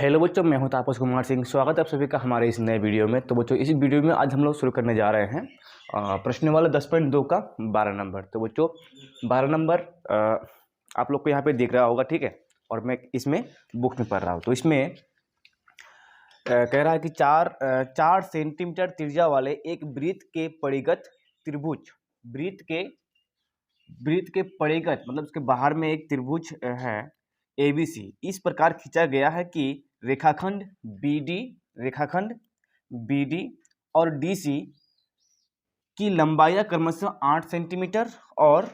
Hello बच्चों, मैं हूं तापस कुमार सिंह। स्वागत है आप सभी का हमारे इस नए वीडियो में। तो बच्चों, इस वीडियो में आज हम लोग शुरू करने जा रहे हैं प्रश्न वाला 10.2 का 12 नंबर। तो बच्चों 12 नंबर आप लोग को यहाँ पे दिख रहा होगा, ठीक है। और मैं इसमें बुक में पढ़ रहा हूँ। तो इसमें कह रहा है कि 4 सेंटीमीटर त्रिज्या वाले एक वृत्त के परिगत त्रिभुज, वृत्त के परिगत मतलब उसके बाहर में एक त्रिभुज है एबीसी, इस प्रकार खींचा गया है कि रेखाखंड बीडी और डीसी की लंबाई क्रमशः 8 सेंटीमीटर और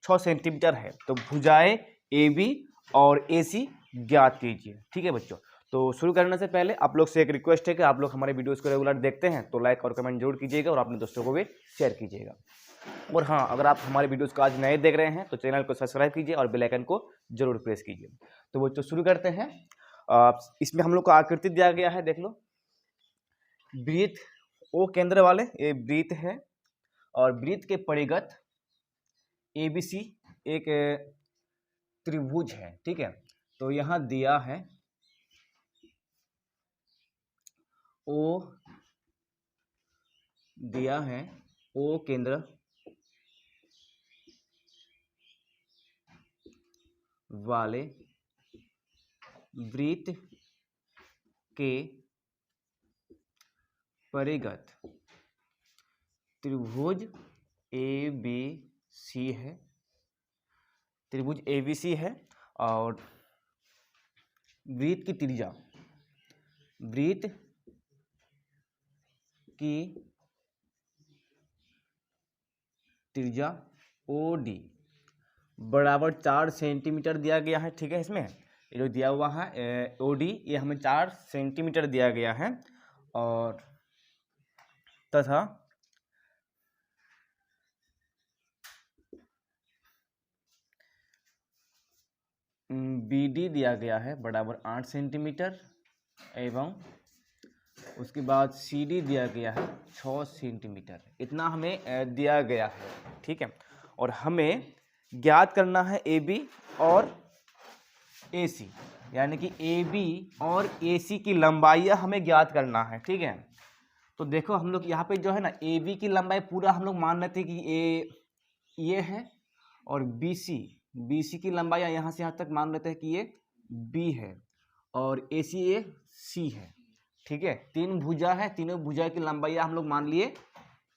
6 सेंटीमीटर है। तो भुजाएं AB और AC ज्ञात कीजिए। ठीक है बच्चों, तो शुरू करने से पहले आप लोग से एक रिक्वेस्ट है कि आप लोग हमारे वीडियोस को रेगुलर देखते हैं तो लाइक और कमेंट जरूर कीजिएगा और अपने दोस्तों को भी शेयर कीजिएगा। और हाँ, अगर आप हमारे वीडियोस को आज नए देख रहे हैं तो चैनल को सब्सक्राइब कीजिए और बेल आइकन को जरूर प्रेस कीजिए। तो बच्चों शुरू करते हैं। इसमें हम लोग को आकृति दिया गया है, देख लो। वृत्त ओ केंद्र वाले ये वृत्त है और वृत्त के परिगत ABC एक त्रिभुज है, ठीक है। तो यहाँ दिया है ओ केंद्र वाले वृत्त के परिगत त्रिभुज ABC है, त्रिभुज ABC है। और वृत्त की त्रिज्या OD बराबर 4 सेंटीमीटर दिया गया है, ठीक है। इसमें ये जो दिया हुआ है OD ये हमें 4 सेंटीमीटर दिया गया है और तथा BD दिया गया है बराबर 8 सेंटीमीटर एवं उसके बाद CD दिया गया है 6 सेंटीमीटर। इतना हमें दिया गया है, ठीक है। और हमें ज्ञात करना है AB और AC, यानी कि AB और AC की लंबाइयाँ हमें ज्ञात करना है, ठीक है। तो देखो हम लोग यहाँ पे जो है ना AB की लंबाई पूरा हम लोग मान लेते हैं कि ये है और BC की लंबाई यहाँ से यहाँ तक मान लेते हैं कि ये B है और AC ये C है, ठीक है। 3 भुजा है, तीनों भुजा की लंबाई हम लोग मान लिए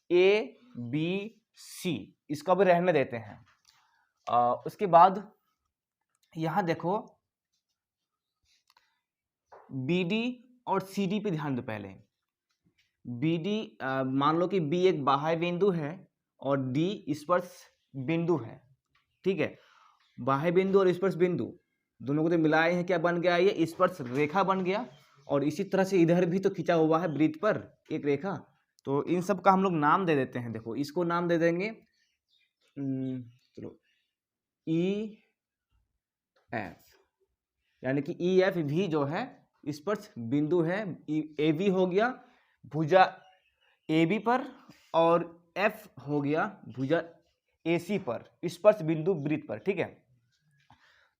ABC, इसको भी रहने देते हैं। उसके बाद यहाँ देखो BD और CD पे ध्यान दो। पहले BD मान लो कि B एक बाह्य बिंदु है और D स्पर्श बिंदु है, ठीक है। बाह्य बिंदु और स्पर्श बिंदु दोनों को तो मिलाए हैं, क्या बन गया? ये स्पर्श रेखा बन गया। और इसी तरह से इधर भी तो खींचा हुआ है वृत्त पर एक रेखा। तो इन सब का हम लोग नाम दे देते हैं। देखो इसको नाम दे देंगे चलो EF, यानी कि EF भी जो है स्पर्श बिंदु है। AB हो गया भुजा AB पर और F हो गया भुजा AC पर, स्पर्श बिंदु वृत्त पर, ठीक है।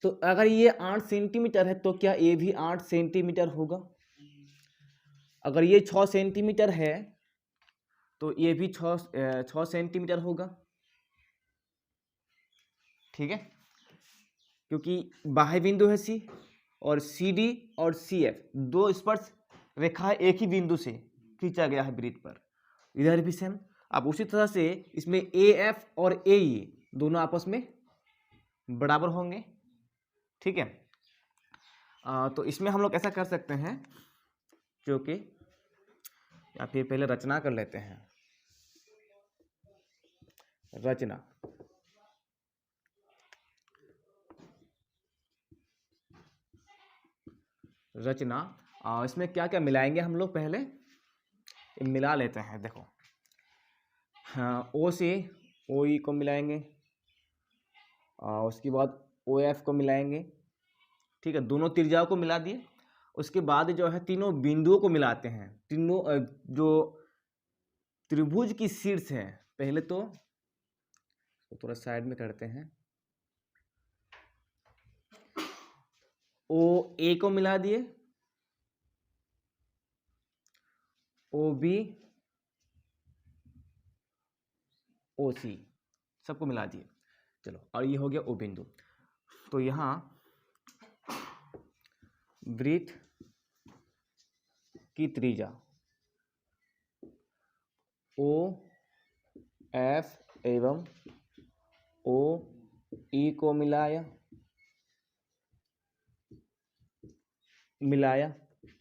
तो अगर ये 8 सेंटीमीटर है तो क्या ये भी 8 सेंटीमीटर होगा? अगर ये 6 सेंटीमीटर है तो ये भी 6 सेंटीमीटर होगा, ठीक है। क्योंकि बाह्य बिंदु है C और CD और CF दो स्पर्श रेखा एक ही बिंदु से खींचा गया है वृत्त पर। इधर भी सेम। अब उसी तरह से इसमें AF और AE दोनों आपस में बराबर होंगे, ठीक है। तो इसमें हम लोग ऐसा कर सकते हैं, क्योंकि या फिर पहले रचना कर लेते हैं। रचना इसमें क्या क्या मिलाएंगे हम लोग? पहले मिला लेते हैं। देखो हाँ, O से OE को मिलाएंगे, उसके बाद OF को मिलाएंगे, ठीक है। दोनों त्रिज्याओं को मिला दिए। उसके बाद जो है तीनों बिंदुओं को मिलाते हैं। तीनों जो त्रिभुज की शीर्ष है, पहले तो थोड़ा साइड में करते हैं। OA को मिला दिए ओ बी ओ सी सबको मिला दिए। चलो, और ये हो गया ओ बिंदु। तो यहाँ वृत्त की त्रिज्या ओ एफ एवं ओ ई को मिलाया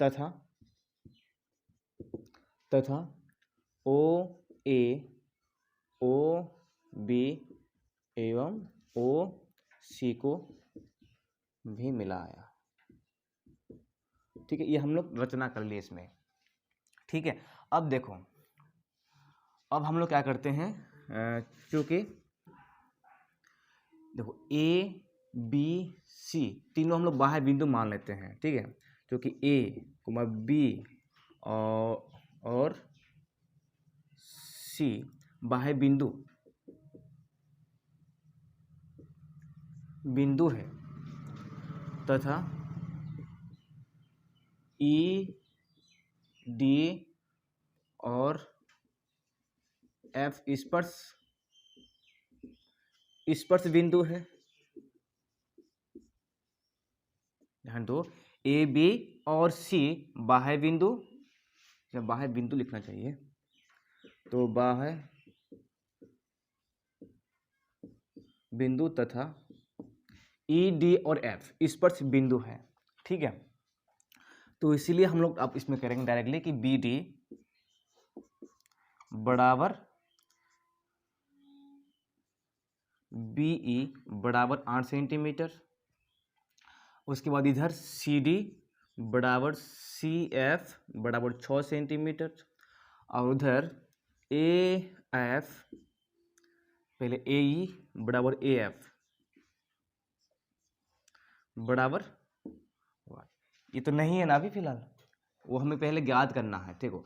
तथा ओ ए ओ बी एवं ओ सी को भी मिलाया। ठीक है, ये हम लोग रचना कर लिए इसमें। ठीक है, अब देखो, अब हम लोग क्या करते हैं, चूंकि देखो ए बी सी तीनों हम लोग बाह्य बिंदु मान लेते हैं। ठीक है, क्योंकि ए कोमा बी और सी बाह्य बिंदु है तथा ई डी और एफ स्पर्श बिंदु है। ध्यान दो, ए बी और सी बाह्य बिंदु, या बाह्य बिंदु लिखना चाहिए, तो बाह्य बिंदु तथा ई डी और एफ स्पर्श बिंदु है। ठीक है, तो इसीलिए हम लोग अब इसमें करेंगे डायरेक्टली कि बी डी बराबर बीई बराबर 8 सेंटीमीटर। उसके बाद इधर सी डी बराबर सी एफ बराबर 6 सेंटीमीटर, और उधर ए एफ, पहले ए ई बराबर ए एफ बराबर, ये तो नहीं है ना अभी फिलहाल, वो हमें पहले ज्ञात करना है। देखो,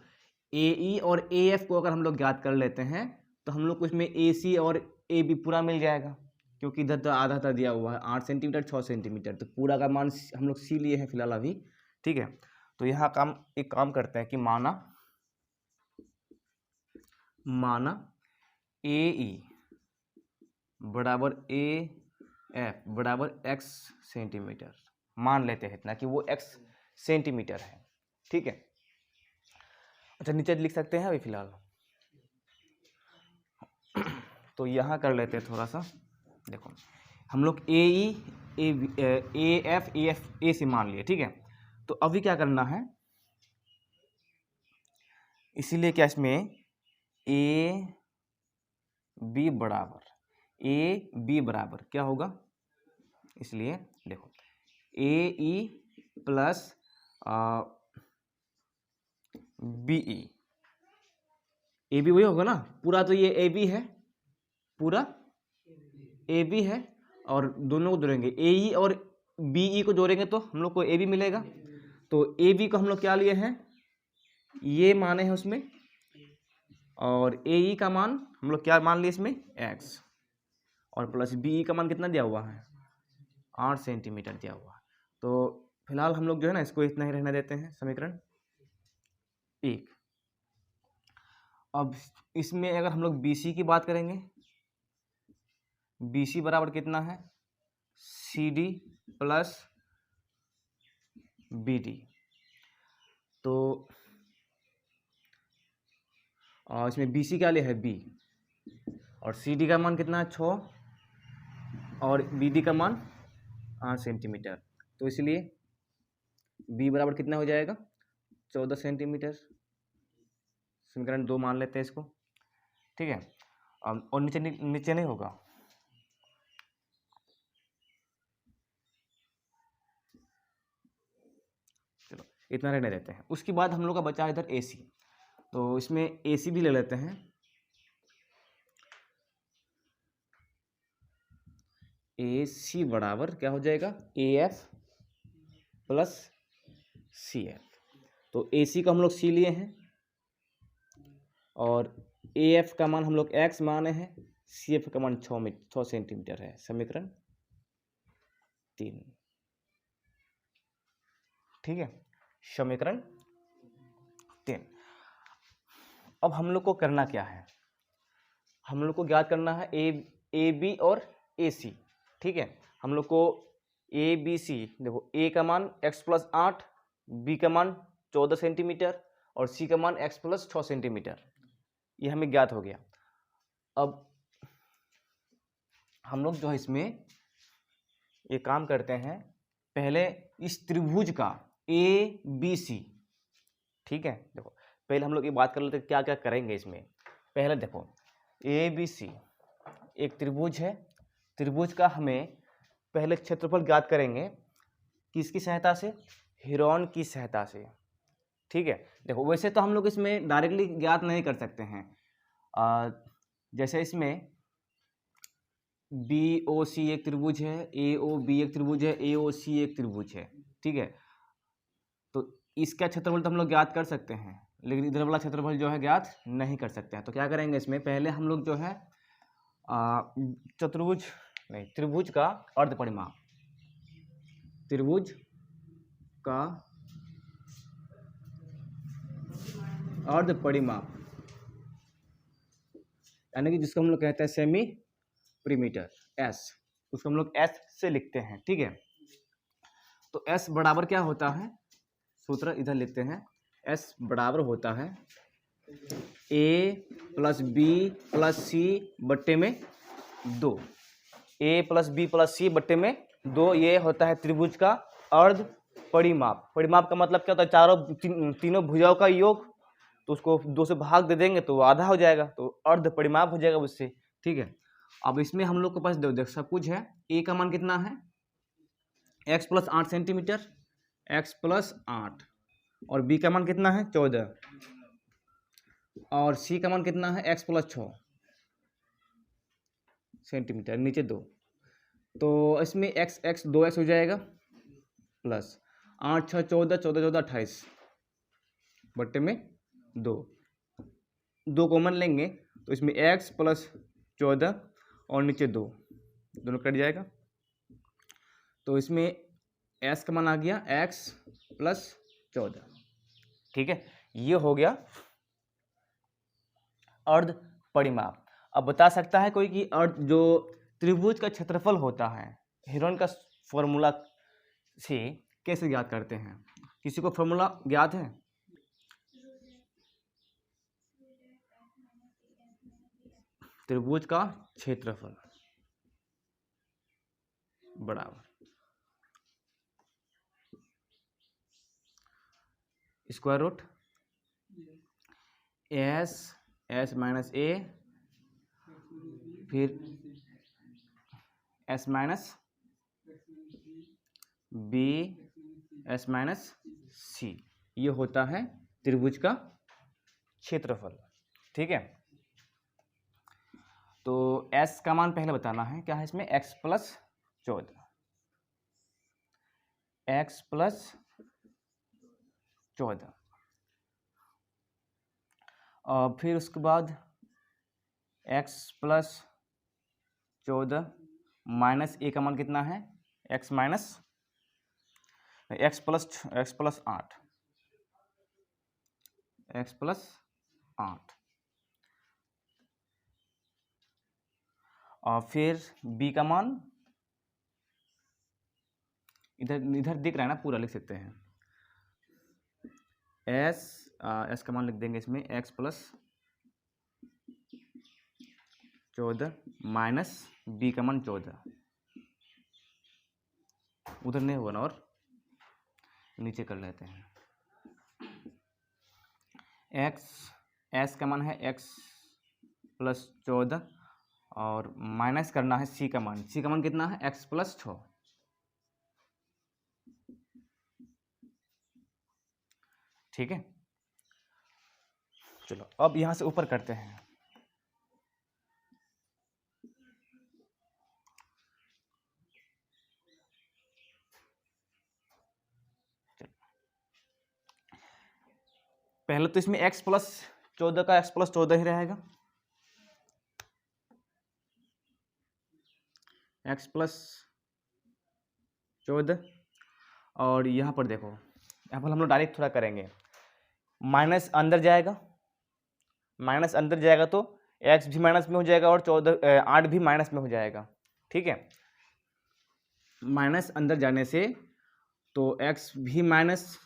ए ई और ए एफ को अगर हम लोग ज्ञात कर लेते हैं तो हम लोग को इसमें ए सी और ए बी पूरा मिल जाएगा, क्योंकि इधर तो आधा आधा दिया हुआ है, 8 सेंटीमीटर 6 सेंटीमीटर, तो पूरा का मान हम लोग सी लिए हैं फिलहाल अभी। ठीक है, तो यहाँ एक काम करते हैं कि माना ए ई बराबर ए एफ बराबर एक्स सेंटीमीटर मान लेते हैं, इतना कि वो एक्स सेंटीमीटर है। ठीक है, अच्छा नीचे लिख सकते हैं अभी फिलहाल। तो यहाँ कर लेते हैं थोड़ा सा, देखो हम लोग ए ई ए एफ ए से मान लिए। ठीक है, तो अभी क्या करना है, इसीलिए क्या इसमें ए बी बराबर क्या होगा, इसलिए देखो A E plus B E, A B वही होगा ना, पूरा तो ये ए बी है, पूरा ए बी है, और दोनों को जोड़ेंगे ए ई और बी ई को जोड़ेंगे तो हम लोग को ए बी मिलेगा। तो ए बी को हम लोग क्या लिए हैं, ये माने हैं उसमें, और ए ई का मान हम लोग क्या मान लिए इसमें, एक्स, और प्लस बी ई का मान कितना दिया हुआ है, 8 सेंटीमीटर दिया हुआ है। तो फिलहाल हम लोग जो है ना इसको इतना ही रहने देते हैं, समीकरण 1। अब इसमें अगर हम लोग बी सी की बात करेंगे, बी सी बराबर कितना है, C D plus B D. तो इसमें बी सी क्या लिया है, बी, और सी डी का मान कितना है, 6, और बी डी का मान 8 सेंटीमीटर। तो इसलिए बी बराबर कितना हो जाएगा, 14 सेंटीमीटर। समीकरण 2 मान लेते हैं इसको। ठीक है, और नीचे नहीं होगा, चलो इतना रहने देते हैं। उसके बाद हम लोग का बचा इधर ए सी, तो इसमें ए सी भी ले लेते हैं। ए सी बराबर क्या हो जाएगा, A F plus C F. तो ए सी को हम लोग सी लिए हैं, और ए एफ का मान हम लोग एक्स माने हैं, सी एफ का मान 6 सेंटीमीटर है। समीकरण 3। ठीक है, समीकरण 3। अब हम लोग को करना क्या है, हम लोग को ज्ञात करना है ए बी और ए सी। ठीक है, हम लोग को ए बी सी, देखो ए का मान x+8, बी का मान 14 सेंटीमीटर और सी का मान x+6 सेंटीमीटर, ये हमें ज्ञात हो गया। अब हम लोग जो है इसमें ये काम करते हैं, पहले इस त्रिभुज का ए बी सी, ठीक है, देखो पहले हम लोग ये बात कर लेते हैं क्या क्या करेंगे इसमें। पहले देखो ए बी सी एक त्रिभुज है, त्रिभुज का हमें पहले क्षेत्रफल ज्ञात करेंगे, किसकी सहायता से, हीरोन की सहायता से। ठीक है, देखो वैसे तो हम लोग इसमें डायरेक्टली ज्ञात नहीं कर सकते हैं, जैसे इसमें बी ओ सी एक त्रिभुज है, ए ओ बी एक त्रिभुज है, ए ओ सी एक त्रिभुज है। ठीक है, तो इसका क्षेत्रफल तो हम लोग ज्ञात कर सकते हैं, लेकिन इधर वाला क्षेत्रफल जो है ज्ञात नहीं कर सकते हैं। तो क्या करेंगे इसमें, पहले हम लोग जो है त्रिभुज का अर्धपरिमाप, त्रिभुज का अर्धपरिमाप यानी कि जिसको हम लोग कहते हैं सेमी परिमीटर, एस, उसको हम लोग एस से लिखते हैं। ठीक है, तो एस बराबर क्या होता है, सूत्र इधर लिखते हैं, एस बराबर होता है ए प्लस बी प्लस सी बट्टे में 2, ए प्लस बी प्लस सी बट्टे में 2, ये होता है त्रिभुज का अर्ध परिमाप। परिमाप का मतलब क्या होता है, चारों तीनों भुजाओं का योग, तो उसको 2 से भाग दे देंगे तो आधा हो जाएगा, तो अर्ध परिमाप हो जाएगा उससे। ठीक है, अब इसमें हम लोग के पास देख सब कुछ है, ए का मान कितना है x+8 सेंटीमीटर, x+8, और बी का मान कितना है 14, और सी का मान कितना है x+6 सेंटीमीटर, नीचे 2, तो इसमें x 2x हो जाएगा, प्लस 8 6 14, 14 14 28 बट्टे में 2 कॉमन लेंगे तो इसमें x+14 और नीचे 2, दोनों कट जाएगा, तो इसमें s का मान आ गया x+14। ठीक है, ये हो गया अर्ध परिमाप। अब बता सकता है कोई कि जो त्रिभुज का क्षेत्रफल होता है, हीरोन का फॉर्मूला से कैसे ज्ञात करते हैं, किसी को फॉर्मूला ज्ञात है? त्रिभुज का क्षेत्रफल बराबर square root S minus A फिर S minus B S minus C, ये होता है त्रिभुज का क्षेत्रफल। ठीक है, तो s का मान पहले बताना है, क्या है इसमें x+14, और फिर उसके बाद x+14 माइनस a का मान कितना है x+8 और फिर b का मान इधर दिख रहा है ना, पूरा लिख सकते हैं, s का मान लिख देंगे इसमें x+14 माइनस b का मान 14, उधर नहीं होगा ना, और नीचे कर लेते हैं, s का मान है x+14 और माइनस करना है c का मान कितना है x+6। ठीक है, चलो अब यहां से ऊपर करते हैं, पहले तो इसमें x+14 का x+14 ही रहेगा, x+14, और यहाँ पर देखो, यहाँ पर हम लोग डायरेक्ट थोड़ा करेंगे, माइनस अंदर जाएगा, माइनस अंदर जाएगा तो x भी माइनस में हो जाएगा और 8 भी माइनस में हो जाएगा। ठीक है, माइनस अंदर जाने से तो x भी माइनस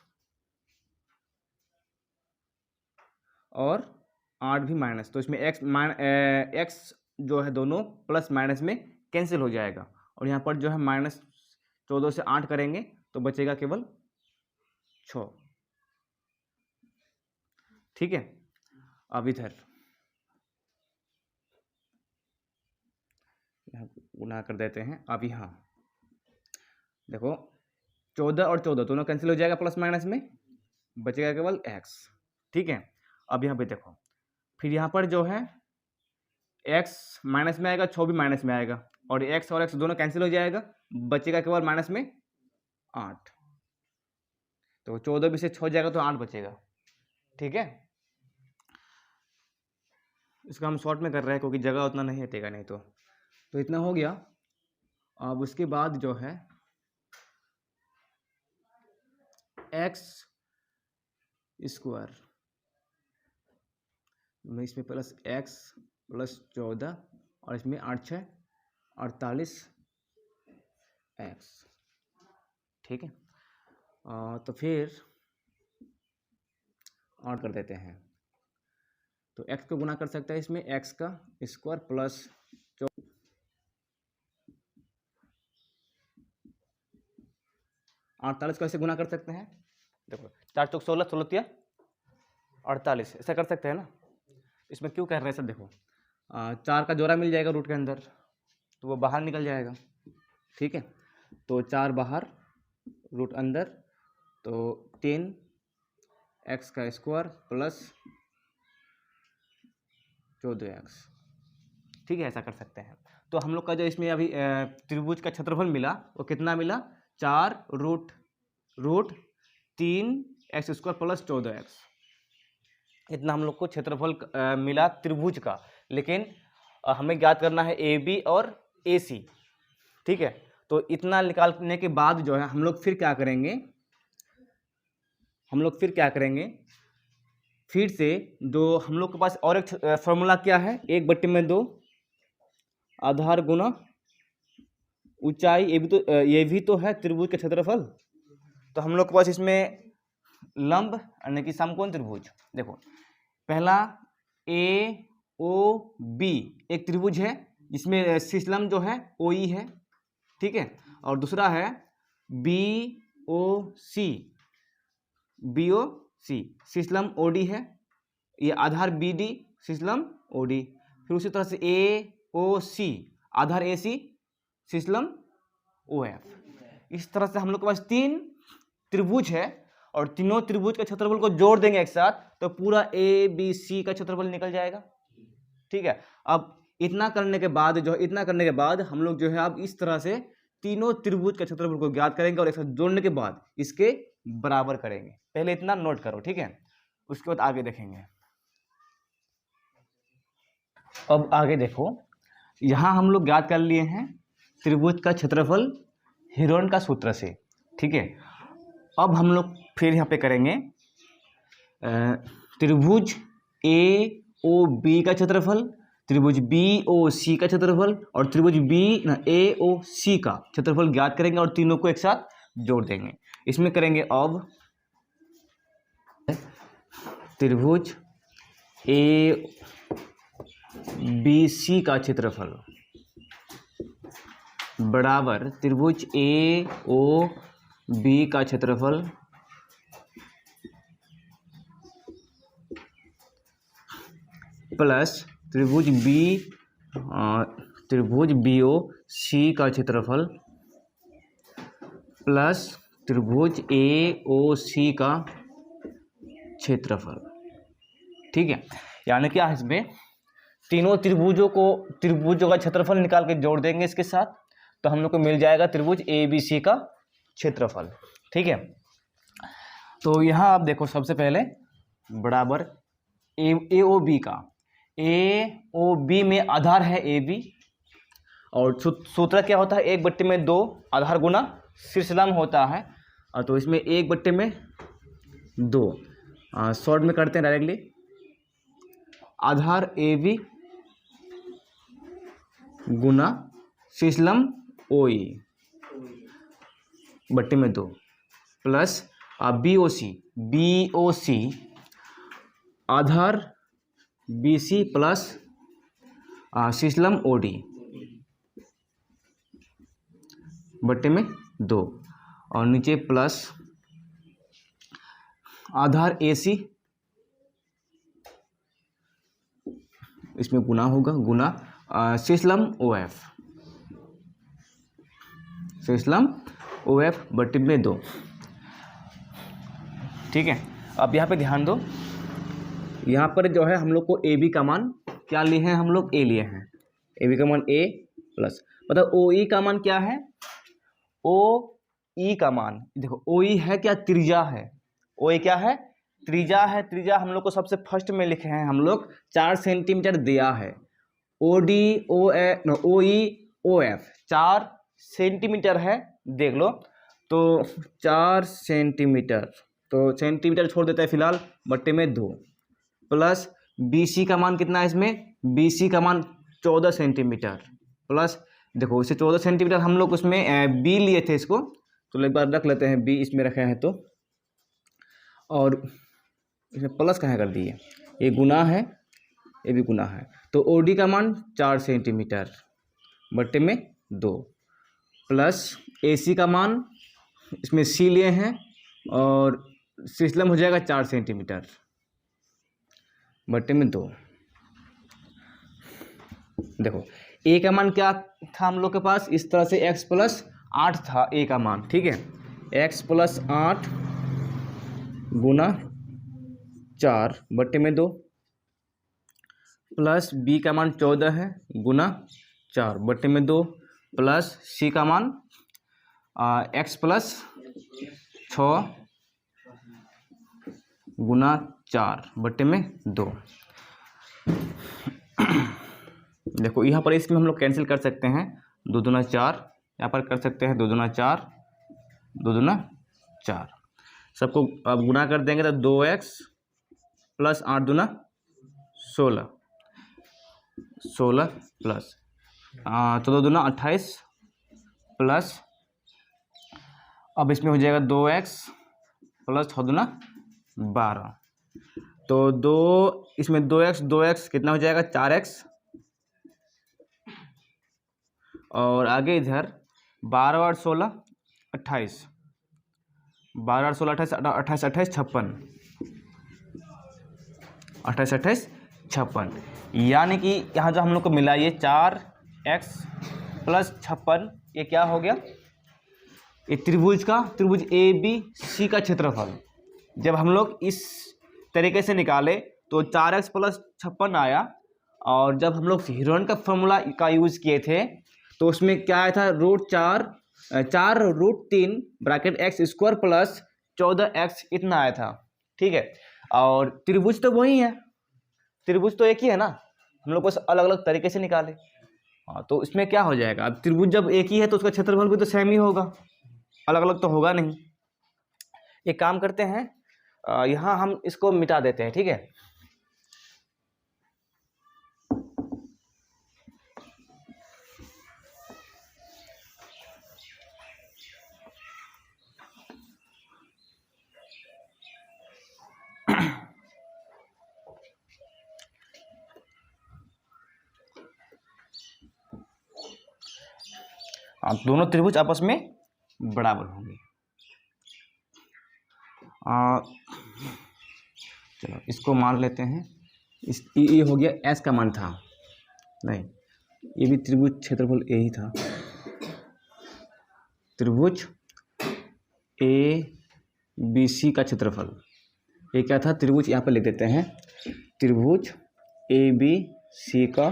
और 8 भी माइनस, तो इसमें x जो है दोनों प्लस माइनस में कैंसिल हो जाएगा और यहाँ पर जो है -14 से 8 करेंगे तो बचेगा केवल 6। ठीक है, अब इधर गुना कर देते हैं। अब यहाँ देखो 14 और 14 दोनों कैंसिल हो जाएगा प्लस माइनस में, बचेगा केवल x। ठीक है, अब यहाँ पे देखो फिर यहाँ पर जो है x माइनस में आएगा, 6 भी माइनस में आएगा और x और x दोनों कैंसिल हो जाएगा, बचेगा केवल माइनस में 8। तो 14 भी से 6 जाएगा तो 8 बचेगा। ठीक है, इसका हम शॉर्ट में कर रहे हैं क्योंकि जगह उतना नहीं हटेगा नहीं तो इतना हो गया। अब उसके बाद जो है x स्क्वायर में इसमें प्लस x प्लस 14 और इसमें 8 6 48 x। ठीक है, तो फिर और कर देते हैं तो x को गुना कर सकते हैं इसमें x का स्क्वायर प्लस 48 को ऐसे गुना कर सकते हैं। देखो 4 चौक 16, 16 तिया 48, ऐसा कर सकते हैं ना। इसमें क्यों कह रहे हैं सर, देखो 4 का जोड़ा मिल जाएगा रूट के अंदर तो वो बाहर निकल जाएगा। ठीक है, तो 4 बाहर रूट अंदर तो 3 x का स्क्वायर प्लस 14x। ठीक है, ऐसा कर सकते हैं। तो हम लोग का जो इसमें अभी त्रिभुज का क्षेत्रफल मिला वो कितना मिला, 4 root 3 x square plus 14x। इतना हम लोग को क्षेत्रफल मिला त्रिभुज का, लेकिन हमें ज्ञात करना है AB और AC। ठीक है, तो इतना निकालने के बाद जो है हम लोग फिर क्या करेंगे, फिर से जो हम लोग के पास और एक फॉर्मूला क्या है, 1/2 आधार गुना ऊंचाई, ये भी तो है त्रिभुज का क्षेत्रफल। तो हम लोग के पास इसमें लंब यानी कि समकोण त्रिभुज, देखो पहला AOB एक त्रिभुज है जिसमें शीर्षलंब जो है OE है। ठीक है, और दूसरा है BOC शीर्षलंब OD है, ये आधार BD शीर्षलंब OD। फिर उसी तरह से AOC आधार AC शीर्षलंब OF। इस तरह से हम लोग के पास 3 त्रिभुज है और तीनों त्रिभुज के क्षेत्रफल को जोड़ देंगे एक साथ तो पूरा ABC का क्षेत्रफल निकल जाएगा। ठीक है, अब इतना करने के बाद हम लोग जो है अब इस तरह से तीनों त्रिभुज के क्षेत्रफल को ज्ञात करेंगे और एक साथ जोड़ने के बाद इसके बराबर करेंगे। पहले इतना नोट करो। ठीक है, उसके बाद आगे देखेंगे। अब आगे देखो, यहां हम लोग ज्ञात कर लिए हैं त्रिभुज का क्षेत्रफल हीरोन का सूत्र से। ठीक है, अब हम लोग फिर यहाँ पे करेंगे त्रिभुज AOB का क्षेत्रफल, त्रिभुज BOC का क्षेत्रफल और त्रिभुज AOC का क्षेत्रफल ज्ञात करेंगे और तीनों को एक साथ जोड़ देंगे। इसमें करेंगे अब त्रिभुज ABC का क्षेत्रफल बराबर त्रिभुज AOB का क्षेत्रफल प्लस त्रिभुज BOC का क्षेत्रफल प्लस त्रिभुज AOC का क्षेत्रफल। ठीक है, यानी क्या है, इसमें तीनों त्रिभुजों का क्षेत्रफल निकाल के जोड़ देंगे इसके साथ तो हम लोग को मिल जाएगा त्रिभुज ABC का क्षेत्रफल। ठीक है, तो यहाँ आप देखो सबसे पहले बराबर AOB का, AOB में आधार है AB और सूत्र क्या होता है, 1/2 आधार गुना शीर्षलंब होता है। तो इसमें 1/2 शॉर्ट में करते हैं डायरेक्टली, आधार AB गुना शीर्ष लंब OE बट्टे में 2 प्लस BOC आधार BC प्लस शीर्ष लंब OD बट्टे में 2 और नीचे प्लस आधार AC इसमें गुना होगा गुना शीर्ष लंब OF बट्टे में 2। ठीक है, अब यहाँ पे ध्यान दो, यहाँ पर जो है हम लोग को AB का मान क्या लिए हैं, हम लोग A लिए हैं, AB का मान A प्लस मतलब OE का मान क्या है, OE का मान देखो OE है क्या, त्रिज्या है, OE क्या है, त्रिज्या है। त्रिज्या हम लोग को सबसे फर्स्ट में लिखे हैं हम लोग 4 सेंटीमीटर दिया है। OE OF 4 सेंटीमीटर है, देख लो तो 4 सेंटीमीटर, तो सेंटीमीटर छोड़ देता है फिलहाल, बट्टे में 2 प्लस BC का मान कितना है इसमें, BC का मान 14 सेंटीमीटर प्लस देखो इसे 14 सेंटीमीटर हम लोग उसमें B लिए थे इसको, तो एक बार रख लेते हैं B इसमें रखे हैं तो, और इसमें प्लस कहाँ कर दिए, ये गुना है ये भी गुना है, तो OD का मान 4 सेंटीमीटर बट्टे में 2 प्लस AC का मान इसमें C लिए हैं और शीर्ष लंब हो जाएगा 4 सेंटीमीटर बट्टे में 2। देखो A का मान क्या था हम लोग के पास, इस तरह से x प्लस 8 था A का मान, ठीक है, x प्लस 8 गुना 4 बट्टे में 2 प्लस B का मान 14 है गुना 4 बट्टे में 2 प्लस C का मान x प्लस 6 गुना 4 बट्टे में 2। देखो यहाँ पर इसमें हम लोग कैंसिल कर सकते हैं, 2 दूना 4, यहाँ पर कर सकते हैं 2 दूना 4, 2 दूना 4, सबको अब गुना कर देंगे तो 2x प्लस 8 दूना 16 प्लस तो 2 दूना 28 प्लस अब इसमें हो जाएगा 2x प्लस 6 दूना 12, तो 2 इसमें 2x कितना हो जाएगा 4x, और आगे इधर 12 और 16 28, 12 और 16 28 28 56, 28 56, यानी कि यहाँ जो हम लोग को मिला ये 4x प्लस 56, ये क्या हो गया, ये त्रिभुज ABC का क्षेत्रफल। जब हम लोग इस तरीके से निकाले तो 4x प्लस 56 आया, और जब हम लोग हीरोन का फॉर्मूला का यूज़ किए थे तो उसमें क्या आया था, √3 bracket x square plus 14x इतना आया था, ठीक है, और त्रिभुज तो वही है, त्रिभुज तो एक ही है ना, हम लोग बस अलग अलग तरीके से निकाले। हाँ, तो इसमें क्या हो जाएगा, अब त्रिभुज जब एक ही है तो उसका क्षेत्रफल भी तो सेम ही होगा, अलग अलग तो होगा नहीं। एक काम करते हैं, यहाँ हम इसको मिटा देते हैं, ठीक है, दोनों त्रिभुज आपस में बराबर होंगे। चलो इसको मान लेते हैं, ये हो गया S का मान था, नहीं ये भी त्रिभुज क्षेत्रफल A ही था, त्रिभुज ABC का क्षेत्रफल, ये क्या था, त्रिभुज यहाँ पर लिख देते हैं, त्रिभुज ABC का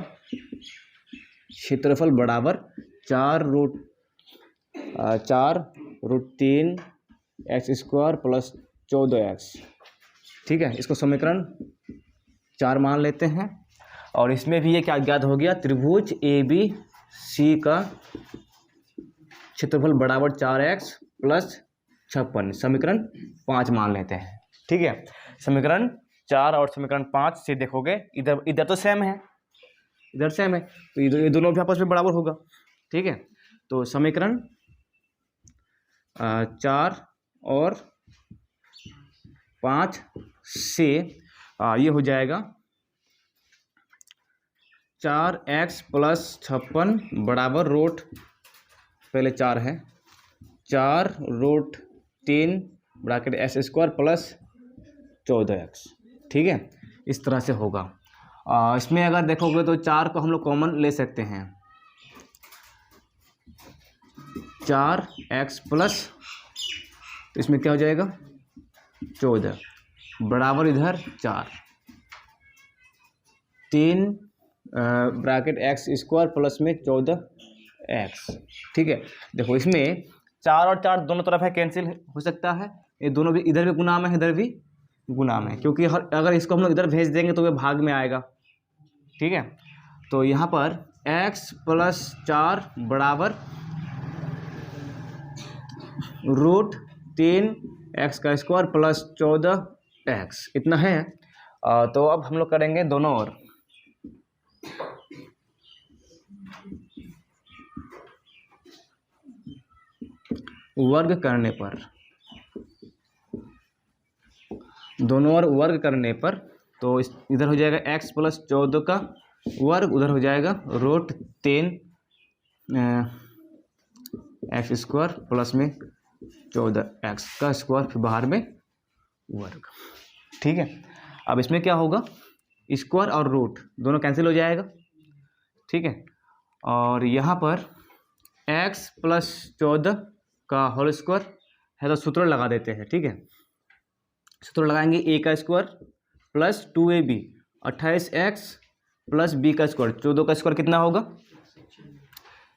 क्षेत्रफल बराबर 4√3 x स्क्वायर प्लस 14x, ठीक है, इसको समीकरण 4 मान लेते हैं, और इसमें भी ये क्या ज्ञात हो गया, त्रिभुज ABC का क्षेत्रफल बराबर 4x प्लस 56, समीकरण 5 मान लेते हैं, ठीक है, समीकरण 4 और समीकरण 5 से देखोगे इधर इधर तो सेम है, इधर सेम है, तो ये दोनों भी आपस में बराबर होगा। ठीक है, तो समीकरण 4 और 5 से ये हो जाएगा 4x + 56 बराबर रूट, पहले 4 है, 4 root 3 bracket s² plus 14x। ठीक है, इस तरह से होगा। इसमें अगर देखोगे तो 4 को हम लोग कॉमन ले सकते हैं, 4x प्लस, तो इसमें क्या हो जाएगा 14 बराबर इधर 4, 3 ब्रैकेट x² प्लस में 14x। ठीक है, देखो इसमें 4 और 4 दोनों तरफ है, कैंसिल हो सकता है, ये दोनों भी इधर भी गुना में है, इधर भी गुना में, क्योंकि अगर इसको हम लोग इधर भेज देंगे तो ये भाग में आएगा। ठीक है, तो यहाँ पर x + 4 बराबर रूट 3x² प्लस 14x इतना है। तो अब हम लोग करेंगे दोनों ओर, वर्ग करने पर, दोनों ओर वर्ग करने पर, तो इधर हो जाएगा x + 14 का वर्ग, उधर हो जाएगा रूट 3 x² प्लस में 14x का स्क्वायर, फिर बाहर में वर्ग। ठीक है, अब इसमें क्या होगा, स्क्वायर और रूट दोनों कैंसिल हो जाएगा। ठीक है, और यहाँ पर x + 14 का होल स्क्वायर है, तो सूत्र लगा देते हैं। ठीक है, सूत्र लगाएंगे a का square plus 2ab 28x plus b का स्क्वायर, 14 का स्क्वायर कितना होगा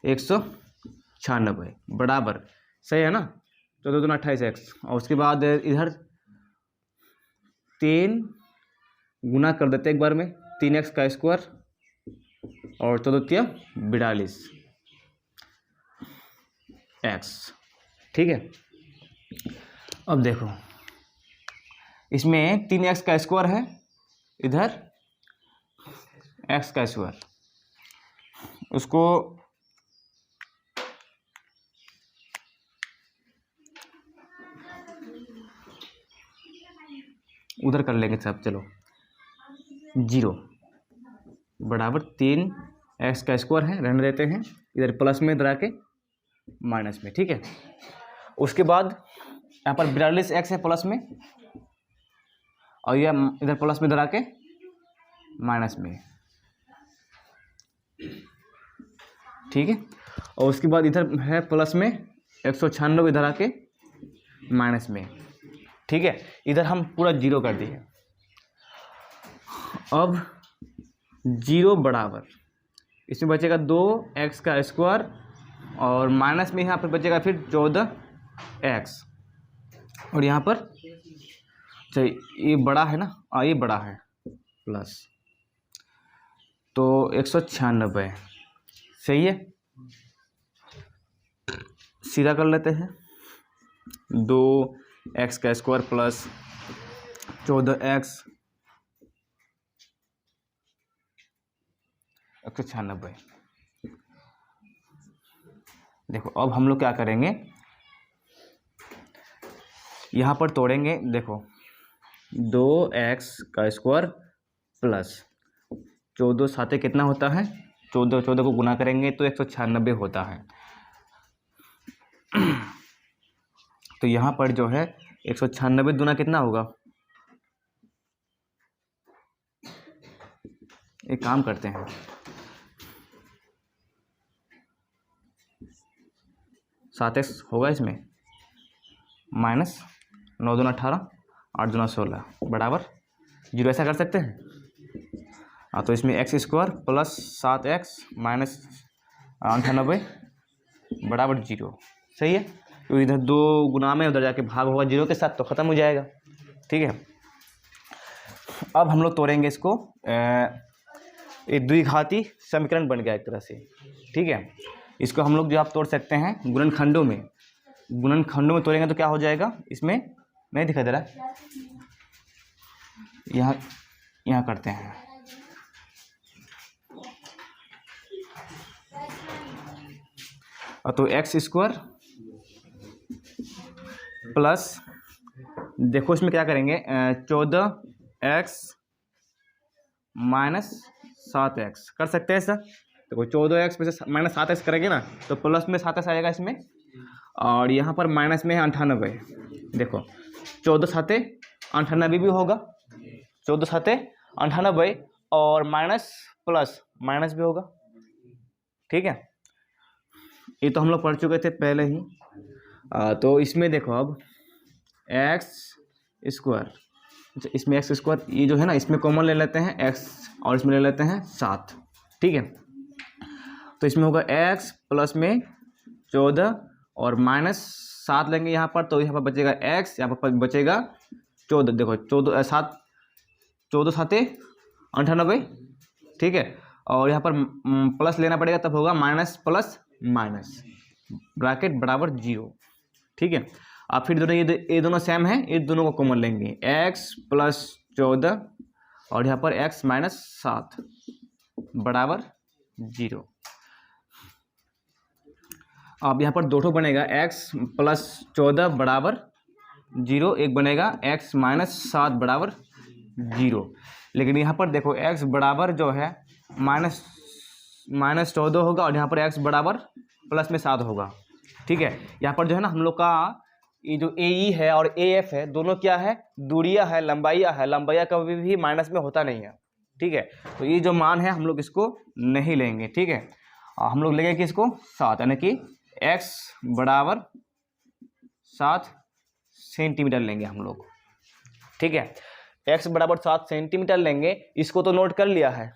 196 बराबर, सही है ना, 14 दूना 28x, और उसके बाद इधर 3 गुना कर देते एक बार में, 3x का स्क्वायर और 14 42 x। ठीक है, अब देखो इसमें 3x का स्क्वायर है, इधर x का स्क्वायर, उसको उधर कर लेंगे सब, चलो 0 बराबर 3x का स्क्वायर है, रहने देते हैं, इधर प्लस में इधर आके माइनस में। ठीक है, उसके बाद यहाँ पर 42x है प्लस में, और यह इधर प्लस में इधर आके माइनस में। ठीक है, और उसके बाद इधर है प्लस में 196 इधर आके माइनस में। ठीक है, इधर हम पूरा 0 कर दिए। अब 0 बराबर इसमें बचेगा 2x का स्क्वायर, और माइनस में यहाँ पर बचेगा फिर 14x, और यहाँ पर चाहिए ये बड़ा है ना, ये बड़ा है प्लस, तो 196 सही है, सीधा कर लेते हैं, 2x का स्क्वायर प्लस 14x 196। देखो अब हम लोग क्या करेंगे, यहाँ पर तोड़ेंगे, देखो 2x का स्क्वायर प्लस 14 साथे कितना होता है, 14 को गुना करेंगे तो 196 होता है। तो यहाँ पर जो है 196 दूना कितना होगा, एक काम करते हैं, 7x होगा इसमें, माइनस 9 दूना 18, 8 दूना 16 बराबर 0, ऐसा कर सकते हैं। तो इसमें x² प्लस 7x माइनस 98 बराबर 0, सही है, तो इधर 2 गुना में उधर जाके भाग होगा 0 के साथ, तो ख़त्म हो जाएगा। ठीक है, अब हम लोग तोड़ेंगे इसको, एक द्विघाती समीकरण बन गया एक तरह से। ठीक है, इसको हम लोग जो आप तोड़ सकते हैं गुणनखंडों में, गुणनखंडों में तोड़ेंगे तो क्या हो जाएगा, इसमें नहीं दिखाई दे रहा है, यहाँ करते हैं। तो एक्स स्क्वायर प्लस, देखो इसमें क्या करेंगे, 14x माइनस 7x कर सकते हैं ऐसा। देखो 14x में से माइनस 7x करेंगे ना तो प्लस में 7x आएगा इसमें, और यहाँ पर माइनस में है 98। देखो 14 7 98 भी होगा, 14 7 98 और माइनस प्लस माइनस भी होगा। ठीक है, ये तो हम लोग पढ़ चुके थे पहले ही। तो इसमें देखो अब एक्स स्क्वायर, इसमें एक्स स्क्वायर ये जो है ना इसमें कॉमन ले लेते हैं x और इसमें ले लेते हैं 7। ठीक है, तो इसमें होगा x प्लस में 14 और माइनस 7 लेंगे यहाँ पर, तो यहाँ पर बचेगा x, यहाँ पर बचेगा 14। देखो 14 7 98। ठीक है, और यहाँ पर प्लस लेना पड़ेगा तब होगा माइनस प्लस माइनस, ब्रैकेट बराबर 0। ठीक है, अब फिर दोनों ये दोनों सेम है, ये दोनों को कॉमन लेंगे, x प्लस 14 और यहाँ पर x माइनस 7 बराबर 0। अब यहाँ पर दो बनेगा, x प्लस 14 बराबर 0, एक बनेगा x माइनस 7 बराबर 0। लेकिन यहाँ पर देखो x बराबर जो है माइनस 14 होगा और यहाँ पर x बराबर प्लस में 7 होगा। ठीक है, यहाँ पर जो है ना हम लोग का ये जो AE है और AF है दोनों क्या है, दूरियां है, लंबाइयाँ है। लंबाइयाँ कभी भी माइनस में होता नहीं है। ठीक है, तो ये जो मान है हम लोग इसको नहीं लेंगे। ठीक है, हम लोग लेंगे कि इसको 7, यानी कि x बराबर 7 सेंटीमीटर लेंगे हम लोग। ठीक है, x बराबर 7 सेंटीमीटर लेंगे, इसको तो नोट कर लिया है।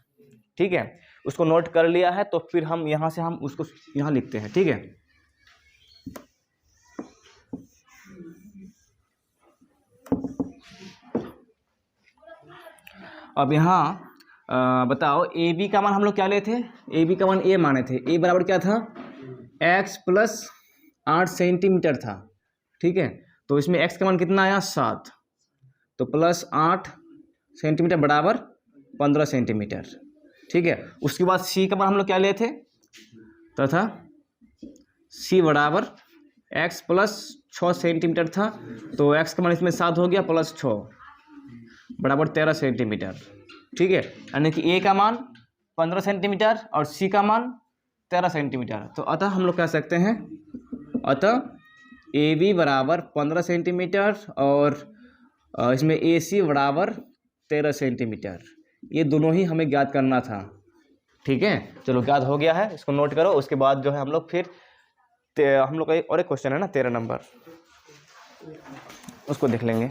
ठीक है, उसको नोट कर लिया है तो फिर हम यहाँ से हम उसको यहाँ लिखते हैं। ठीक है, अब यहाँ बताओ ए बी का मान हम लोग क्या लिए थे, ए बी का मान ए माने थे। ए बराबर क्या था, x प्लस 8 सेंटीमीटर था। ठीक है, तो इसमें x का मान कितना आया 7, तो प्लस 8 सेंटीमीटर बराबर 15 सेंटीमीटर। ठीक है, उसके बाद c का मान हम लोग क्या लिए थे, तथा c बराबर x प्लस 6 सेंटीमीटर था, तो x का मान इसमें 7 हो गया प्लस 6 बराबर 13 सेंटीमीटर। ठीक है, यानी कि a का मान 15 सेंटीमीटर और c का मान 13 सेंटीमीटर। तो अतः हम लोग कह सकते हैं, अतः AB बराबर 15 सेंटीमीटर और इसमें AC बराबर 13 सेंटीमीटर। ये दोनों ही हमें ज्ञात करना था। ठीक है, चलो ज्ञात हो गया है, इसको नोट करो। उसके बाद जो है हम लोग फिर हम लोग का और एक क्वेश्चन है ना 13 नंबर, उसको देख लेंगे।